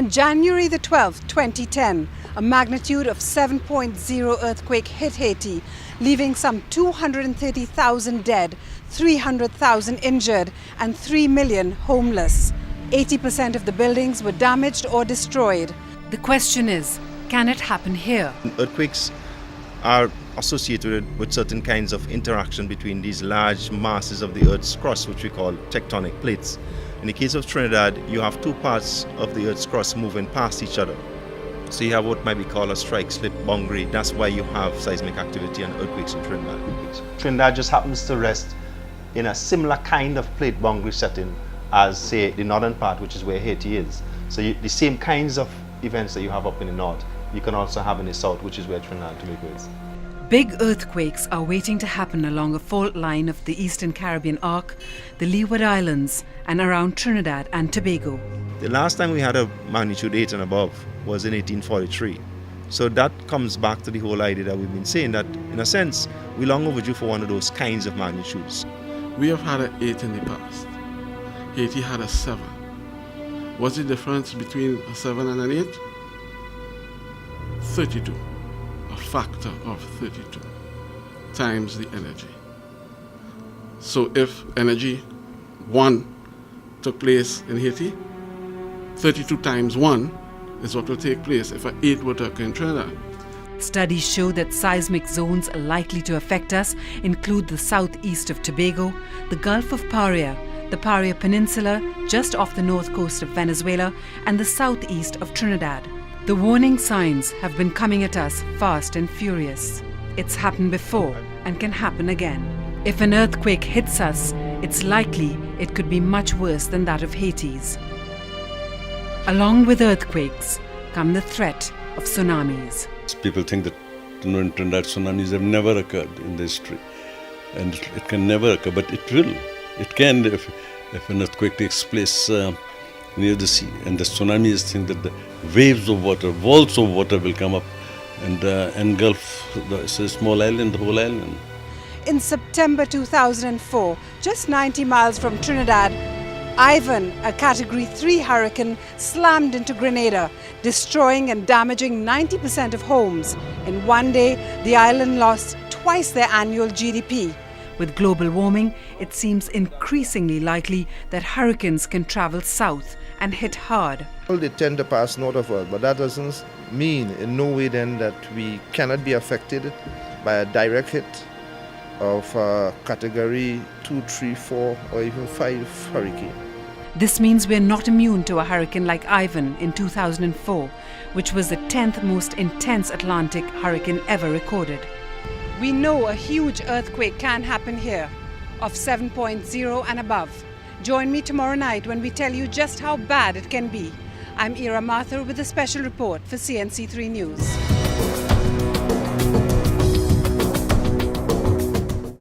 On January the 12th, 2010, a magnitude of 7.0 earthquake hit Haiti, leaving some 230,000 dead, 300,000 injured, and 3 million homeless. 80% of the buildings were damaged or destroyed. The question is, can it happen here? Earthquakes are associated with certain kinds of interaction between these large masses of the Earth's crust, which we call tectonic plates. In the case of Trinidad, you have two parts of the Earth's crust moving past each other. So you have what might be called a strike-slip boundary. That's why you have seismic activity and earthquakes in Trinidad. Trinidad just happens to rest in a similar kind of plate boundary setting as, say, the northern part, which is where Haiti is. So the same kinds of events that you have up in the north, you can also have in the south, which is where Trinidad and Tobago is. Big earthquakes are waiting to happen along a fault line of the Eastern Caribbean Arc, the Leeward Islands, and around Trinidad and Tobago. The last time we had a magnitude 8 and above was in 1843. So that comes back to the whole idea that we've been saying that, in a sense, we're long overdue for one of those kinds of magnitudes. We have had an 8 in the past. Haiti had a 7. What's the difference between a 7 and an 8? 32. A factor of 32 times the energy. So if energy 1 took place in Haiti, 32 times 1 is what will take place if an 8 were to occur in Trinidad. Studies show that seismic zones likely to affect us include the southeast of Tobago, the Gulf of Paria, the Paria Peninsula just off the north coast of Venezuela, and the southeast of Trinidad. The warning signs have been coming at us fast and furious. It's happened before and can happen again. If an earthquake hits us, it's likely it could be much worse than that of Haiti's. Along with earthquakes come the threat of tsunamis. People think that in Trinidad tsunamis have never occurred in the history, and it can never occur, but it will. It can if an earthquake takes place near the sea, and the tsunamis think that the waves of water, walls of water will come up and engulf the small island, the whole island. In September 2004, just 90 miles from Trinidad, Ivan, a Category 3 hurricane, slammed into Grenada, destroying and damaging 90% of homes. In one day, the island lost twice their annual GDP. With global warming, it seems increasingly likely that hurricanes can travel south and hit hard. Well, they tend to pass north of us, but that doesn't mean in no way then that we cannot be affected by a direct hit of Category 2, 3, 4, or even 5 hurricane. This means we're not immune to a hurricane like Ivan in 2004, which was the 10th most intense Atlantic hurricane ever recorded. We know a huge earthquake can happen here, of 7.0 and above. Join me tomorrow night when we tell you just how bad it can be. I'm Ira Mathur with a special report for CNC3 News.